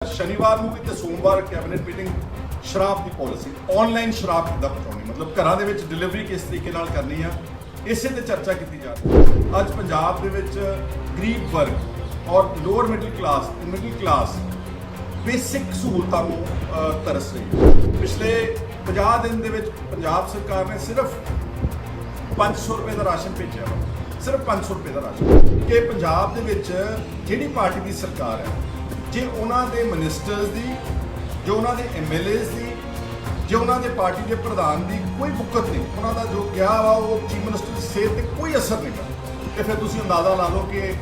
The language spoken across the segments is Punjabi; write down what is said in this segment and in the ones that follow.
शनिवार ਨੂੰ ਵੀ ਤੇ ਸੋਮਵਾਰ ਕੈਬਨਿਟ ਮੀਟਿੰਗ ਸ਼ਰਾਬ ਦੀ ਪਾਲਿਸੀ ਆਨਲਾਈਨ ਸ਼ਰਾਬ ਕਿੱਦਾਂ ਪਹੁੰਚਾਉਣੀ ਮਤਲਬ ਘਰਾਂ ਦੇ ਵਿੱਚ ਡਿਲੀਵਰੀ ਕਿਸ ਤਰੀਕੇ ਨਾਲ ਕਰਨੀ ਆ ਇਸੇ ਤੇ ਚਰਚਾ ਕੀਤੀ ਜਾ ਰਹੀ ਹੈ। ਅੱਜ ਪੰਜਾਬ ਦੇ ਵਿੱਚ ਗਰੀਬ ਵਰਗ ਔਰ ਲੋਅਰ ਮਿਡਲ ਕਲਾਸ ਬੇਸਿਕ ਸਹੂਲਤਾਂ ਨੂੰ ਤਰਸ ਰਹੀ ਹੈ। ਪਿਛਲੇ 50 ਦਿਨ ਦੇ ਵਿੱਚ ਪੰਜਾਬ ਸਰਕਾਰ ਨੇ ਸਿਰਫ 500 ਰੁਪਏ ਦਾ ਰਾਸ਼ਨ ਭੇਜਿਆ ਵਾ, ਸਿਰਫ 500 ਰੁਪਏ ਦਾ ਰਾਸ਼ਨ ਕਿ ਪੰਜਾਬ ਦੇ ਵਿੱਚ ਜਿਹੜੀ ਪਾਰਟੀ ਦੀ ਸਰਕਾਰ ਹੈ ਜੇ ਉਹਨਾਂ ਦੇ ਮਿਨਿਸਟਰਸ ਦੀ ਜੋ ਉਹਨਾਂ ਦੇ ਐਮਐਲਏਸ ਦੀ ਜੇ ਉਹਨਾਂ ਦੇ ਪਾਰਟੀ ਦੇ ਪ੍ਰਧਾਨ ਦੀ ਕੋਈ ਬੁੱਕਤ ਨਹੀਂ ਉਹਨਾਂ ਦਾ ਜੋ ਕਿਹਾ ਵਾ ਉਹ ਚੀਫ ਮਿਨਿਸਟਰ ਦੀ ਸਿਹਤ ਤੇ ਕੋਈ ਅਸਰ ਨਹੀਂ ਕਰਦਾ ਤੇ ਫਿਰ ਤੁਸੀਂ ਅੰਦਾਜ਼ਾ ਲਾ ਲਓ ਕਿ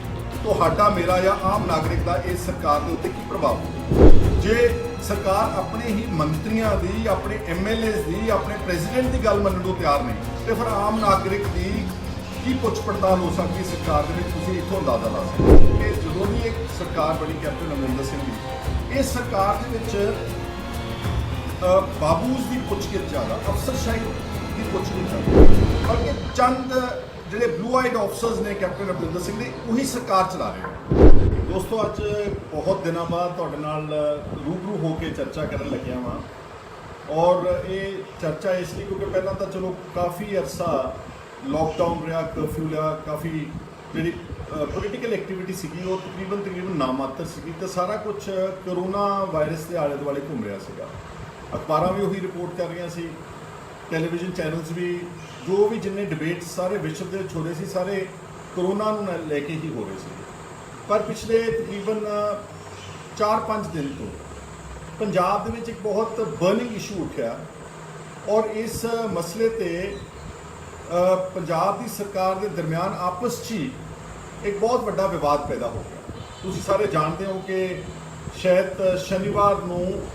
ਤੁਹਾਡਾ ਮੇਰਾ ਜਾਂ ਆਮ ਨਾਗਰਿਕ ਦਾ ਇਸ ਸਰਕਾਰ ਦੇ ਉੱਤੇ ਕੀ ਪ੍ਰਭਾਵ ਹੋਊ। ਜੇ ਸਰਕਾਰ ਆਪਣੇ ਹੀ ਮੰਤਰੀਆਂ ਦੀ ਆਪਣੇ ਐਮਐਲਏਸ ਦੀ ਆਪਣੇ ਪ੍ਰੈਜ਼ੀਡੈਂਟ ਦੀ ਗੱਲ ਮੰਨਣ ਨੂੰ ਤਿਆਰ ਨਹੀਂ ਤੇ ਫਿਰ ਆਮ ਨਾਗਰਿਕ ਦੀ ਕੀ ਪੁੱਛ ਪੜਤਾਲ ਹੋ ਸਕਦੀ ਸਰਕਾਰ ਦੇ ਵਿੱਚ ਤੁਸੀਂ ਇੱਥੋਂ ਅੰਦਾਜ਼ਾ ਲਾ ਸਕਦੇ ਹੋ ਕਿ ਜਦੋਂ ਵੀ ਇੱਕ ਸਰਕਾਰ ਬਣੀ ਕੈਪਟਨ ਅਮਰਿੰਦਰ ਸਿੰਘ ਦੀ ਇਸ ਸਰਕਾਰ ਦੇ ਵਿੱਚ ਬਾਬੂਸ ਦੀ ਪੁੱਛਗਿੱਛ ਜ਼ਿਆਦਾ ਅਫਸਰਸ਼ਾਹੀ ਦੀ ਪੁੱਛਗਿੱਛ ਜ਼ਿਆਦਾ ਬਲਕਿ ਚੰਦ ਜਿਹੜੇ ਬਲੂ ਆਈਡ ਆਫਸਰਸ ਨੇ ਕੈਪਟਨ ਅਮਰਿੰਦਰ ਸਿੰਘ ਦੇ ਉਹੀ ਸਰਕਾਰ ਚਲਾ ਰਹੇ ਨੇ। ਦੋਸਤੋ ਅੱਜ ਬਹੁਤ ਦਿਨਾਂ ਬਾਅਦ ਤੁਹਾਡੇ ਨਾਲ ਰੂਬਰੂ ਹੋ ਕੇ ਚਰਚਾ ਕਰਨ ਲੱਗਿਆ ਵਾਂ ਔਰ ਇਹ ਚਰਚਾ ਇਸ ਲਈ ਕਿਉਂਕਿ ਪਹਿਲਾਂ ਤਾਂ ਚਲੋ ਕਾਫੀ ਅਰਸਾ ਲੌਕਡਾਊਨ ਰਿਹਾ ਕਰਫਿਊ ਰਿਹਾ ਕਾਫੀ ਜਿਹੜੀ ਪੋਲੀਟੀਕਲ ਐਕਟੀਵਿਟੀ ਸੀਗੀ ਉਹ ਤਕਰੀਬਨ ਨਾਮਾਤਰ ਸੀਗੀ ਤੇ ਸਾਰਾ ਕੁਝ ਕਰੋਨਾ ਵਾਇਰਸ ਦੇ ਆਲੇ ਦੁਆਲੇ ਘੁੰਮ ਰਿਹਾ ਸੀਗਾ। ਅਖਬਾਰਾਂ ਵੀ ਉਹੀ ਰਿਪੋਰਟ ਕਰ ਰਹੀਆਂ ਸੀ, ਟੈਲੀਵਿਜ਼ਨ ਚੈਨਲਸ ਵੀ ਜੋ ਵੀ ਜਿੰਨੇ ਡਿਬੇਟ ਸਾਰੇ ਵਿਸ਼ਵ ਦੇ ਵਿੱਚ ਹੋ ਰਹੇ ਸੀ ਸਾਰੇ ਕਰੋਨਾ ਨੂੰ ਲੈ ਕੇ ਹੀ ਹੋ ਰਹੇ ਸੀ। ਪਰ ਪਿਛਲੇ ਤਕਰੀਬਨ 4-5 ਦਿਨ ਤੋਂ ਪੰਜਾਬ ਦੇ ਵਿੱਚ ਇੱਕ ਬਹੁਤ ਬਰਨਿੰਗ ਇਸ਼ੂ ਉੱਠਿਆ ਔਰ ਇਸ ਮਸਲੇ ਤੇ ਪੰਜਾਬ ਦੀ ਸਰਕਾਰ ਦੇ ਦਰਮਿਆਨ ਆਪਸ 'ਚ ਹੀ ਇੱਕ ਬਹੁਤ ਵੱਡਾ ਵਿਵਾਦ ਪੈਦਾ ਹੋ ਗਿਆ। ਤੁਸੀਂ ਸਾਰੇ ਜਾਣਦੇ ਹੋ ਕਿ ਸ਼ਾਇਦ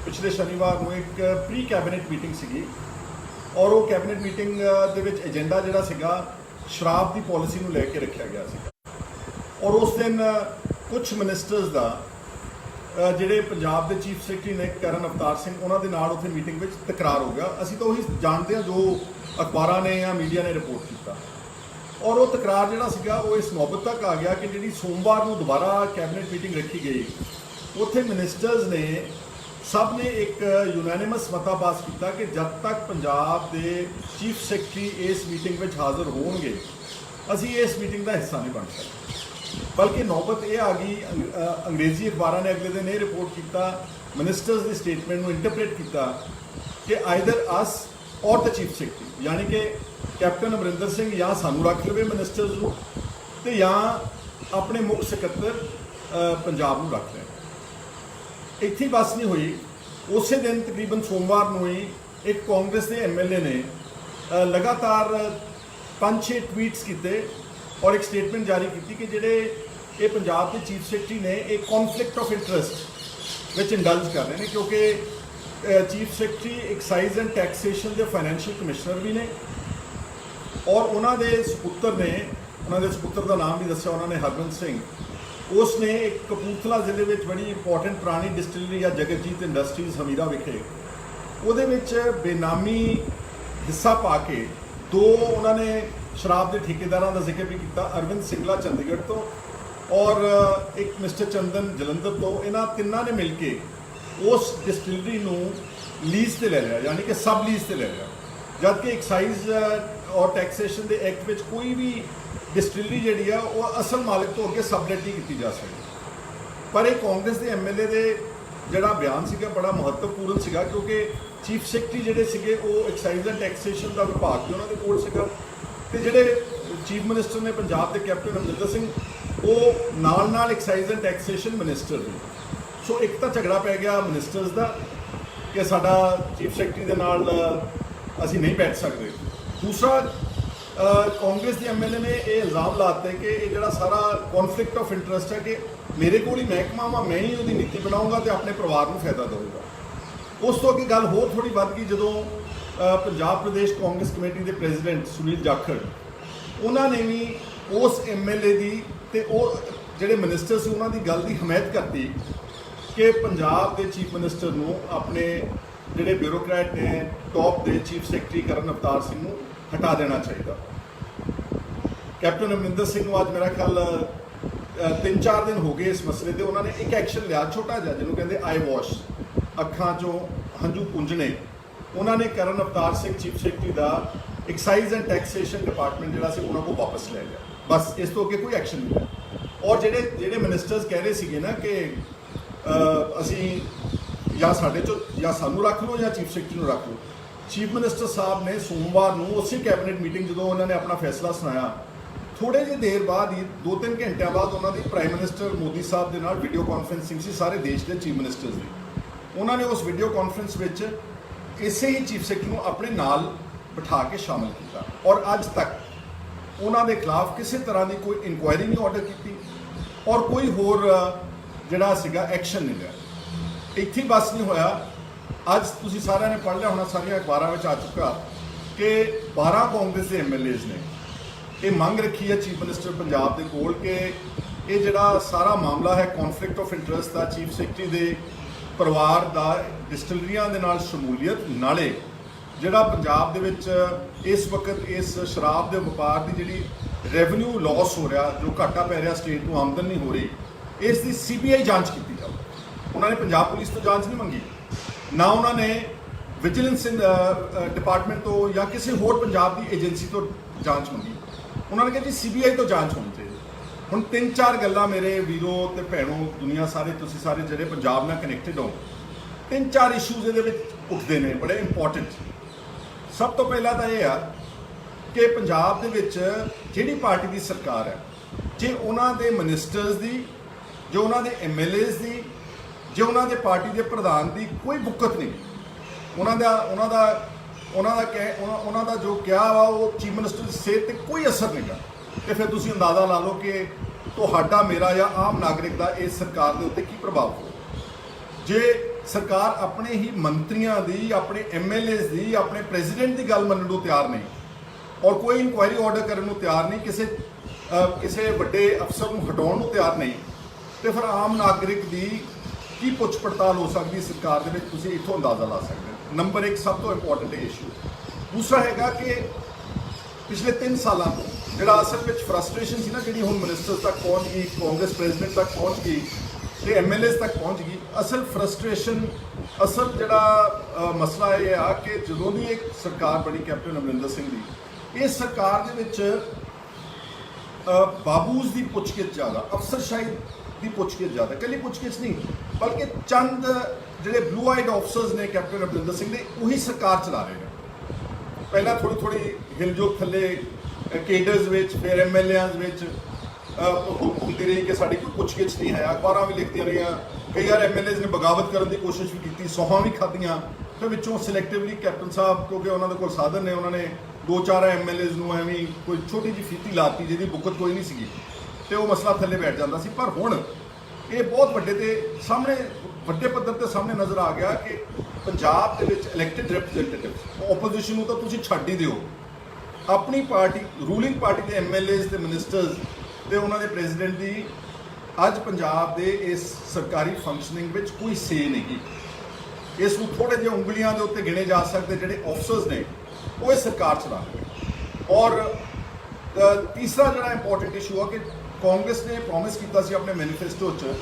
ਪਿਛਲੇ ਸ਼ਨੀਵਾਰ ਨੂੰ ਇੱਕ ਪ੍ਰੀ ਕੈਬਨਿਟ ਮੀਟਿੰਗ ਸੀਗੀ ਔਰ ਉਹ ਕੈਬਨਿਟ ਮੀਟਿੰਗ ਦੇ ਵਿੱਚ ਏਜੰਡਾ ਜਿਹੜਾ ਸੀਗਾ ਸ਼ਰਾਬ ਦੀ ਪਾਲਿਸੀ ਨੂੰ ਲੈ ਕੇ ਰੱਖਿਆ ਗਿਆ ਸੀ ਔਰ ਉਸ ਦਿਨ ਕੁਝ ਮਿਨਿਸਟਰਸ ਦਾ ਜਿਹੜੇ ਪੰਜਾਬ ਦੇ ਚੀਫ ਸੈਕਟਰੀ ਨੇ ਕਰਨ ਅਵਤਾਰ ਸਿੰਘ ਉਹਨਾਂ ਦੇ ਨਾਲ ਉੱਥੇ ਮੀਟਿੰਗ ਵਿੱਚ ਤਕਰਾਰ ਹੋ ਗਿਆ। ਅਸੀਂ ਤਾਂ ਉਹੀ ਜਾਣਦੇ ਹਾਂ ਜੋ ਅਖਬਾਰਾਂ ਨੇ ਜਾਂ ਮੀਡੀਆ ਨੇ ਰਿਪੋਰਟ ਕੀਤਾ ਔਰ ਉਹ ਤਕਰਾਰ ਜਿਹੜਾ ਸੀਗਾ ਉਹ ਇਸ ਨੌਬਤ ਤੱਕ ਆ ਗਿਆ ਕਿ ਜਿਹੜੀ ਸੋਮਵਾਰ ਨੂੰ ਦੁਬਾਰਾ ਕੈਬਨਿਟ ਮੀਟਿੰਗ ਰੱਖੀ ਗਈ ਉੱਥੇ ਮਿਨਿਸਟਰਸ ਨੇ ਸਭ ਨੇ ਇੱਕ ਯੂਨੈਨਿਮਸ ਮਤਾ ਪਾਸ ਕੀਤਾ ਕਿ ਜਦ ਤੱਕ ਪੰਜਾਬ ਦੇ ਚੀਫ ਸੈਕਟਰੀ ਇਸ ਮੀਟਿੰਗ ਵਿੱਚ ਹਾਜ਼ਰ ਹੋਣਗੇ ਅਸੀਂ ਇਸ ਮੀਟਿੰਗ ਦਾ ਹਿੱਸਾ ਨਹੀਂ ਬਣ ਸਕਦੇ। ਬਲਕਿ ਨੌਬਤ ਇਹ ਆ ਗਈ ਅੰਗਰੇਜ਼ੀ ਅਖਬਾਰਾਂ ਨੇ ਅਗਲੇ ਦਿਨ ਇਹ ਰਿਪੋਰਟ ਕੀਤਾ ਮਿਨਿਸਟਰਸ ਦੀ ਸਟੇਟਮੈਂਟ ਨੂੰ ਇੰਟਰਪ੍ਰੀਟ ਕੀਤਾ ਕਿ ਆਈਦਰ ਅਸ ਔਰ ਦ ਚੀਫ ਸੈਕਟਰੀ ਯਾਨੀ ਕਿ ਕੈਪਟਨ ਅਮਰਿੰਦਰ ਸਿੰਘ ਜਾਂ ਸਾਨੂੰ ਰੱਖ ਲਵੇ ਮਿਨਿਸਟਰਸ ਨੂੰ ਤੇ ਜਾਂ ਆਪਣੇ ਮੁੱਖ ਸਕੱਤਰ ਪੰਜਾਬ ਨੂੰ ਰੱਖ ਲੈਣ। ਇੱਥੇ ਬਸ ਨਹੀਂ ਹੋਈ, ਉਸੇ ਦਿਨ ਤਕਰੀਬਨ ਸੋਮਵਾਰ ਨੂੰ ਹੀ ਇੱਕ ਕਾਂਗਰਸ ਦੇ ਐਮਐਲਏ ਨੇ ਲਗਾਤਾਰ 5-6 ਟਵੀਟਸ ਕੀਤੇ ਔਰ ਇੱਕ ਸਟੇਟਮੈਂਟ ਜਾਰੀ ਕੀਤੀ ਕਿ ਜਿਹੜੇ ਇਹ ਪੰਜਾਬ ਦੇ ਚੀਫ ਸੈਕਟਰੀ ਨੇ ਇਹ ਕੌਨਫਲਿਕਟ ਆਫ ਇੰਟਰਸਟ ਵਿੱਚ ਇੰਡਲਜ ਕਰ ਰਹੇ ਨੇ ਕਿਉਂਕਿ chief secretary exercise and taxation ਦੇ ਫਾਈਨੈਂਸ਼ੀਅਲ ਕਮਿਸ਼ਨਰ ਵੀ ਨੇ ਔਰ ਉਹਨਾਂ ਦੇ ਸਪੁੱਤਰ ਦਾ ਨਾਮ ਵੀ ਦੱਸਿਆ ਉਹਨਾਂ ਨੇ ਹਰਬੰਸ ਸਿੰਘ। ਉਸ ਨੇ ਇੱਕ ਕਪੂਰਥਲਾ ਜ਼ਿਲ੍ਹੇ ਵਿੱਚ ਬੜੀ ਇੰਪੋਰਟੈਂਟ ਪੁਰਾਣੀ ਡਿਸਟਿਲਰੀ ਆ ਜਗਤਜੀਤ ਇੰਡਸਟਰੀਜ਼ ਹਮੀਰਾ ਵਿਖੇ ਉਹਦੇ ਵਿੱਚ ਬੇਨਾਮੀ ਹਿੱਸਾ ਪਾ ਕੇ ਦੋ ਉਹਨਾਂ ਨੇ ਸ਼ਰਾਬ ਦੇ ਠੇਕੇਦਾਰਾਂ ਦਾ ਜ਼ਿਕਰ ਵੀ ਕੀਤਾ, ਅਰਵਿੰਦ ਸਿੰਗਲਾ ਚੰਡੀਗੜ੍ਹ ਤੋਂ ਔਰ ਇੱਕ ਮਿਸਟਰ ਚੰਦਨ ਜਲੰਧਰ ਤੋਂ। ਇਹਨਾਂ ਤਿੰਨਾਂ ਨੇ ਮਿਲ ਕੇ ਉਸ ਡਿਸਟਿਲਰੀ ਨੂੰ ਲੀਜ਼ ਤੇ ਲੈ ਲਿਆ ਯਾਨੀ ਕਿ ਸਬ ਲੀਜ਼ ਤੇ ਲੈ ਲਿਆ ਜਦ ਕਿ ਐਕਸਾਈਜ਼ ਔਰ ਟੈਕਸੇਸ਼ਨ ਦੇ ਐਕਟ ਵਿੱਚ ਕੋਈ ਵੀ ਡਿਸਟਿਲਰੀ ਜਿਹੜੀ ਆ ਉਹ ਅਸਲ ਮਾਲਕ ਤੋਂ ਅੱਗੇ ਸਬਲੈਟ ਨਹੀਂ ਕੀਤੀ ਜਾ ਸਕਦੀ। ਪਰ ਇਹ ਕਾਂਗਰਸ ਦੇ ਐਮਐਲਏ ਦੇ ਜਿਹੜਾ ਬਿਆਨ ਸੀਗਾ ਬੜਾ ਮਹੱਤਵਪੂਰਨ ਸੀਗਾ ਕਿਉਂਕਿ ਚੀਫ ਸੈਕਟਰੀ ਜਿਹੜੇ ਸੀਗੇ ਉਹ ਐਕਸਾਈਜ਼ ਐਂਡ ਟੈਕਸੇਸ਼ਨ ਦਾ ਵਿਭਾਗ ਵੀ ਉਹਨਾਂ ਦੇ ਕੋਲ ਸੀਗਾ ਤੇ ਜਿਹੜੇ ਚੀਫ ਮਿਨਿਸਟਰ ਨੇ ਪੰਜਾਬ ਦੇ ਕੈਪਟਨ ਅਮਰਿੰਦਰ ਸਿੰਘ ਉਹ ਨਾਲ ਐਕਸਾਈਜ਼ ਐਂਡ ਟੈਕਸੇਸ਼ਨ ਮਿਨਿਸਟਰ ਵੀ। ਸੋ ਇੱਕ ਤਾਂ ਝਗੜਾ ਪੈ ਗਿਆ ਮਿਨਿਸਟਰਸ ਦਾ ਕਿ ਸਾਡਾ ਚੀਫ ਸੈਕਟਰੀ ਦੇ ਨਾਲ ਅਸੀਂ ਨਹੀਂ ਬੈਠ ਸਕਦੇ। ਦੂਸਰਾ ਕਾਂਗਰਸ ਦੇ ਐਮਐਲਏ ਨੇ ਇਹ ਇਲਜ਼ਾਮ ਲਾਤੇ ਕਿ ਇਹ ਜਿਹੜਾ ਸਾਰਾ ਕੌਨਫਲਿਕਟ ਆਫ ਇੰਟਰਸਟ ਹੈ ਕਿ ਮੇਰੇ ਕੋਲ ਹੀ ਮਹਿਕਮਾ ਵਾ ਮੈਂ ਹੀ ਉਹਦੀ ਨੀਤੀ ਬਣਾਉਂਗਾ ਤੇ ਆਪਣੇ ਪਰਿਵਾਰ ਨੂੰ ਫਾਇਦਾ ਦੇਊਗਾ। ਉਸ ਤੋਂ ਅੱਗੇ ਗੱਲ ਹੋਰ ਥੋੜੀ ਵੱਧ ਗਈ ਜਦੋਂ ਪੰਜਾਬ ਪ੍ਰਦੇਸ਼ ਕਾਂਗਰਸ ਕਮੇਟੀ ਦੇ ਪ੍ਰੈਜ਼ੀਡੈਂਟ ਸੁਨੀਲ ਜਾਖੜ ਉਹਨਾਂ ਨੇ ਵੀ ਉਸ ਐਮਐਲਏ ਦੀ ਤੇ ਉਹ ਜਿਹੜੇ ਮਿਨਿਸਟਰ ਸੀ ਉਹਨਾਂ ਦੀ ਗੱਲ ਦੀ ਹਮਾਇਤ ਕਰਤੀ ਕਿ ਪੰਜਾਬ ਦੇ ਚੀਫ ਮਿਨਿਸਟਰ ਨੂੰ ਆਪਣੇ ਜਿਹੜੇ ਬਿਊਰੋਕਰੈਟ ਨੇ ਟੌਪ ਦੇ ਚੀਫ ਸੈਕਟਰੀ ਕਰਨ ਅਵਤਾਰ ਸਿੰਘ ਨੂੰ ਹਟਾ ਦੇਣਾ ਚਾਹੀਦਾ। ਕੈਪਟਨ ਅਮਰਿੰਦਰ ਸਿੰਘ ਨੂੰ ਅੱਜ ਮੇਰਾ ਖਿਆਲ 3-4 दिन हो गए इस मसले ते उन्होंने एक एक्शन लिया छोटा जिहा जिन्होंने कहते आई वॉश अखां चों हंझू पुंजने। उन्होंने करण अवतार सिंह चीफ सैकटरी का एक्साइज एंड टैक्सेशन डिपार्टमेंट जिहड़ा सी उन्होंने को वापस ले लिया। बस इस तो अगे कोई एक्शन नहीं लिया। और ਜਿਹੜੇ मिनिस्टर्स कह रहे ਸੀਗੇ ना कि ਅਸੀਂ ਜਾਂ ਸਾਡੇ ਚੋਂ ਜਾਂ ਸਾਨੂੰ ਰੱਖ ਲਓ ਜਾਂ ਚੀਫ ਸੈਕਟਰੀ ਨੂੰ ਰੱਖ ਲਓ। ਚੀਫ ਮਿਨਿਸਟਰ ਸਾਹਿਬ ਨੇ ਸੋਮਵਾਰ ਨੂੰ ਉਸੇ ਕੈਬਨਿਟ ਮੀਟਿੰਗ ਜਦੋਂ ਉਹਨਾਂ ਨੇ ਆਪਣਾ ਫੈਸਲਾ ਸੁਣਾਇਆ, ਥੋੜੇ ਜਿਹੀ ਦੇਰ ਬਾਅਦ ਹੀ 2-3 ਘੰਟਿਆਂ ਬਾਅਦ ਉਹਨਾਂ ਦੀ ਪ੍ਰਾਈਮ ਮਿਨਿਸਟਰ ਮੋਦੀ ਸਾਹਿਬ ਦੇ ਨਾਲ ਵੀਡੀਓ ਕਾਨਫਰੰਸਿੰਗ ਸੀ ਸਾਰੇ ਦੇਸ਼ ਦੇ ਚੀਫ ਮਿਨਿਸਟਰਸ ਦੀ। ਉਹਨਾਂ ਨੇ ਉਸ ਵੀਡੀਓ ਕਾਨਫਰੰਸ ਵਿੱਚ ਇਸੇ ਹੀ ਚੀਫ ਸੈਕਟਰੀ ਨੂੰ ਆਪਣੇ ਨਾਲ ਬਿਠਾ ਕੇ ਸ਼ਾਮਲ ਕੀਤਾ ਔਰ ਅੱਜ ਤੱਕ ਉਹਨਾਂ ਦੇ ਖਿਲਾਫ ਕਿਸੇ ਤਰ੍ਹਾਂ ਦੀ ਕੋਈ ਇਨਕੁਆਇਰੀ ਨਹੀਂ ਆਰਡਰ ਕੀਤੀ ਔਰ ਕੋਈ ਹੋਰ ਜਿਹੜਾ ਸੀਗਾ ਐਕਸ਼ਨ ਨਹੀਂ ਲਿਆ। ਇੱਥੇ ਹੀ ਬਸ ਨਹੀਂ ਹੋਇਆ, ਅੱਜ ਤੁਸੀਂ ਸਾਰਿਆਂ ਨੇ ਪੜ੍ਹ ਲਿਆ ਹੋਣਾ, ਸਾਰੀਆਂ ਅਖਬਾਰਾਂ ਵਿੱਚ ਆ ਚੁੱਕਾ ਕਿ 12 ਕਾਂਗਰਸ ਦੇ ਐਮਐਲਏਜ਼ ਨੇ ਇਹ ਮੰਗ ਰੱਖੀ ਹੈ ਚੀਫ ਮਿਨਿਸਟਰ ਪੰਜਾਬ ਦੇ ਕੋਲ ਕਿ ਇਹ ਜਿਹੜਾ ਸਾਰਾ ਮਾਮਲਾ ਹੈ ਕੌਨਫਲਿਕਟ ਆਫ ਇੰਟਰਸਟ ਦਾ, ਚੀਫ ਸੈਕਟਰੀ ਦੇ ਪਰਿਵਾਰ ਦਾ ਡਿਸਟਿਲਰੀਆਂ ਦੇ ਨਾਲ ਸ਼ਮੂਲੀਅਤ, ਨਾਲੇ ਜਿਹੜਾ ਪੰਜਾਬ ਦੇ ਵਿੱਚ ਇਸ ਵਕਤ ਇਸ ਸ਼ਰਾਬ ਦੇ ਵਪਾਰ ਦੀ ਜਿਹੜੀ ਰੈਵਨਿਊ ਲਾਸ ਹੋ ਰਿਹਾ, ਜੋ ਘਾਟਾ ਪੈ ਰਿਹਾ, ਸਟੇਟ ਨੂੰ ਆਮਦਨ ਨਹੀਂ ਹੋ ਰਹੀ, ਇਸ ਦੀ ਸੀਬੀਆਈ ਜਾਂਚ ਕੀਤੀ ਜਾਵੇ। ਉਹਨਾਂ ਨੇ ਪੰਜਾਬ ਪੁਲਿਸ ਤੋਂ ਜਾਂਚ ਨਹੀਂ ਮੰਗੀ, ਨਾ ਉਹਨਾਂ ਨੇ ਵਿਜੀਲੈਂਸ ਡਿਪਾਰਟਮੈਂਟ ਤੋਂ ਜਾਂ ਕਿਸੇ ਹੋਰ ਪੰਜਾਬ ਦੀ ਏਜੰਸੀ ਤੋਂ ਜਾਂਚ ਮੰਗੀ। ਉਹਨਾਂ ਨੇ ਕਿਹਾ ਜੀ ਸੀਬੀਆਈ ਤੋਂ ਜਾਂਚ ਹੋਣੀ ਚਾਹੀਦੀ। ਹੁਣ 3-4 ਗੱਲਾਂ ਮੇਰੇ ਵੀਰੋ ਤੇ ਭੈਣੋ, ਦੁਨੀਆ ਸਾਰੇ, ਤੁਸੀਂ ਸਾਰੇ ਜਿਹੜੇ ਪੰਜਾਬ ਨਾਲ ਕਨੈਕਟਡ ਹੋ, 3-4 ਇਸ਼ੂਜ਼ ਇਹਦੇ ਵਿੱਚ ਉੱਠਦੇ ਨੇ ਬੜੇ ਇੰਪੋਰਟੈਂਟ। ਸਭ ਤੋਂ ਪਹਿਲਾਂ ਤਾਂ ਇਹ ਆ ਕਿ ਪੰਜਾਬ ਦੇ ਵਿੱਚ ਜਿਹੜੀ ਪਾਰਟੀ ਦੀ ਸਰਕਾਰ ਹੈ, ਜੇ ਉਹਨਾਂ ਦੇ ਮਿਨਿਸਟਰਸ ਦੀ, ਜੋ ਉਹਨਾਂ ਦੇ ਐਮਐਲਏਜ਼ ਦੀ, ਜੇ ਉਹਨਾਂ ਦੇ ਪਾਰਟੀ ਦੇ ਪ੍ਰਧਾਨ ਦੀ ਕੋਈ ਬੁੱਕਤ ਨਹੀਂ, ਉਹਨਾਂ ਦਾ ਜੋ ਕਿਹਾ ਵਾ ਉਹ ਚੀਫ ਮਿਨਿਸਟਰ ਦੀ ਸਿਹਤ ਤੇ ਕੋਈ ਅਸਰ ਨਹੀਂਗਾ, ਤੇ ਫਿਰ ਤੁਸੀਂ ਅੰਦਾਜ਼ਾ ਲਾ ਲਓ ਕਿ ਤੁਹਾਡਾ, ਮੇਰਾ ਜਾਂ ਆਮ ਨਾਗਰਿਕ ਦਾ ਇਸ ਸਰਕਾਰ ਦੇ ਉੱਤੇ ਕੀ ਪ੍ਰਭਾਵ ਹੋਊ। ਜੇ ਸਰਕਾਰ ਆਪਣੇ ਹੀ ਮੰਤਰੀਆਂ ਦੀ, ਆਪਣੇ ਐਮਐਲਏਜ਼ ਦੀ, ਆਪਣੇ ਪ੍ਰੈਜ਼ੀਡੈਂਟ ਦੀ ਗੱਲ ਮੰਨਣ ਨੂੰ ਤਿਆਰ ਨਹੀਂ ਔਰ ਕੋਈ ਇਨਕੁਆਇਰੀ ਆਰਡਰ ਕਰਨ ਨੂੰ ਤਿਆਰ ਨਹੀਂ, ਕਿਸੇ ਵੱਡੇ ਅਫਸਰ ਨੂੰ ਹਟਾਉਣ ਨੂੰ ਤਿਆਰ ਨਹੀਂ, ਤੇ ਫਿਰ ਆਮ ਨਾਗਰਿਕ ਦੀ ਕੀ ਪੁੱਛ ਪੜਤਾਲ ਹੋ ਸਕਦੀ ਸਰਕਾਰ ਦੇ ਵਿੱਚ, ਤੁਸੀਂ ਇੱਥੋਂ ਅੰਦਾਜ਼ਾ ਲਾ ਸਕਦੇ ਹੋ। ਨੰਬਰ 1 ਸਭ ਤੋਂ ਇੰਪੋਰਟੈਂਟ ਇਸ਼ੂ। ਦੂਸਰਾ ਹੈਗਾ ਕਿ ਪਿਛਲੇ 3 ਸਾਲਾਂ ਤੋਂ ਜਿਹੜਾ ਅਸਲ ਵਿੱਚ ਫਰਸਟ੍ਰੇਸ਼ਨ ਸੀ ਨਾ, ਜਿਹੜੀ ਹੁਣ ਮਿਨਿਸਟਰਸ ਤੱਕ ਪਹੁੰਚ ਗਈ, ਕਾਂਗਰਸ ਪ੍ਰੈਜ਼ੀਡੈਂਟ ਤੱਕ ਪਹੁੰਚ ਗਈ ਤੇ ਐਮਐਲਏਜ਼ ਤੱਕ ਪਹੁੰਚ ਗਈ। ਅਸਲ ਫਰਸਟ੍ਰੇਸ਼ਨ, ਅਸਲ ਜਿਹੜਾ ਮਸਲਾ ਇਹ ਆ ਕਿ ਜਦੋਂ ਦੀ ਇੱਕ ਸਰਕਾਰ ਬਣੀ ਕੈਪਟਨ ਅਮਰਿੰਦਰ ਸਿੰਘ ਦੀ, ਇਸ ਸਰਕਾਰ ਦੇ ਵਿੱਚ ਬਾਬੂਜ਼ ਦੀ ਪੁੱਛਗਿੱਛ ਜ਼ਿਆਦਾ, ਅਫਸਰਸ਼ਾਹੀ ਦੀ ਪੁੱਛਗਿੱਛ ਜ਼ਿਆਦਾ, ਇਕੱਲੀ ਪੁੱਛਗਿੱਛ ਨਹੀਂ ਬਲਕਿ ਚੰਦ ਜਿਹੜੇ ਬਲੂ ਆਈਡ ਆਫਸਰਸ ਨੇ ਕੈਪਟਨ ਅਮਰਿੰਦਰ ਸਿੰਘ ਦੇ, ਉਹੀ ਸਰਕਾਰ ਚਲਾ ਰਹੇ ਨੇ। ਪਹਿਲਾਂ ਥੋੜੀ ਹਿਲਜੁਲ ਥੱਲੇ ਕੇਡਰਸ ਵਿੱਚ, ਫਿਰ ਐਮਐਲਏਆਂ ਵਿੱਚ ਹੁੰਦੀ ਰਹੀ ਕਿ ਸਾਡੀ ਕੋਈ ਪੁੱਛਗਿੱਛ ਨਹੀਂ ਹੈ, ਅਖਬਾਰਾਂ ਵੀ ਲਿਖਦੀਆਂ ਰਹੀਆਂ, ਕਈ ਵਾਰ ਐਮਐਲਏਜ਼ ਨੇ ਬਗਾਵਤ ਕਰਨ ਦੀ ਕੋਸ਼ਿਸ਼ ਵੀ ਕੀਤੀ, ਸੌਹਾਂ ਵੀ ਖਾਧੀਆਂ, ਫਿਰ ਵਿੱਚੋਂ ਸਿਲੈਕਟਿਵਲੀ ਕੈਪਟਨ ਸਾਹਿਬ, ਕਿਉਂਕਿ ਉਹਨਾਂ ਦੇ ਕੋਲ ਸਾਧਨ ਨੇ, ਉਹਨਾਂ ਨੇ 2-4 ਐਮਐਲਏਜ਼ ਨੂੰ ਐਵੇਂ ਕੋਈ ਛੋਟੀ ਜਿਹੀ ਫੀਤੀ ਲਾਤੀ ਜਿਹਦੀ ਬੁੱਕਤ ਕੋਈ ਨਹੀਂ ਸੀਗੀ, ਤੇ ਉਹ ਮਸਲਾ ਥੱਲੇ ਬੈਠ ਜਾਂਦਾ ਸੀ। ਪਰ ਹੁਣ ਇਹ ਬਹੁਤ ਵੱਡੇ ਪੱਧਰ ਤੇ ਸਾਹਮਣੇ ਨਜ਼ਰ ਆ ਗਿਆ ਕਿ ਪੰਜਾਬ ਦੇ ਵਿੱਚ ਇਲੈਕਟਿਡ ਰਿਪਰੈਜ਼ੈਂਟੇਟਿਵ, ਆਪੋਜੀਸ਼ਨ ਨੂੰ ਤਾਂ ਤੁਸੀਂ ਛੱਡ ਹੀ ਦਿਓ, ਆਪਣੀ ਪਾਰਟੀ, ਰੂਲਿੰਗ ਪਾਰਟੀ ਦੇ ਐਮਐਲਏਜ਼ ਤੇ ਮਿਨਿਸਟਰਸ ਤੇ ਉਹਨਾਂ ਦੇ ਪ੍ਰੈਜ਼ੀਡੈਂਟ ਦੀ ਅੱਜ ਪੰਜਾਬ ਦੇ ਇਸ ਸਰਕਾਰੀ ਫੰਕਸ਼ਨਿੰਗ ਵਿੱਚ ਕੋਈ ਸੇ ਨਹੀਂ। ਇਸ ਨੂੰ ਥੋੜੇ ਜਿਹੇ ਉਂਗਲੀਆਂ ਦੇ ਉੱਤੇ ਗਿਣੇ ਜਾ ਸਕਦੇ ਜਿਹੜੇ ਅਫਸਰਸ ਨੇ, ਉਹ ਇਹ ਸਰਕਾਰ ਚਲਾ ਰਹੇ। ਔਰ ਤੀਸਰਾ ਜਿਹੜਾ ਇੰਪੋਰਟੈਂਟ ਇਸ਼ੂ ਆ ਕਿ ਕਾਂਗਰਸ ਨੇ ਪ੍ਰੋਮਿਸ ਕੀਤਾ ਸੀ ਆਪਣੇ ਮੈਨੀਫੈਸਟੋ 'ਚ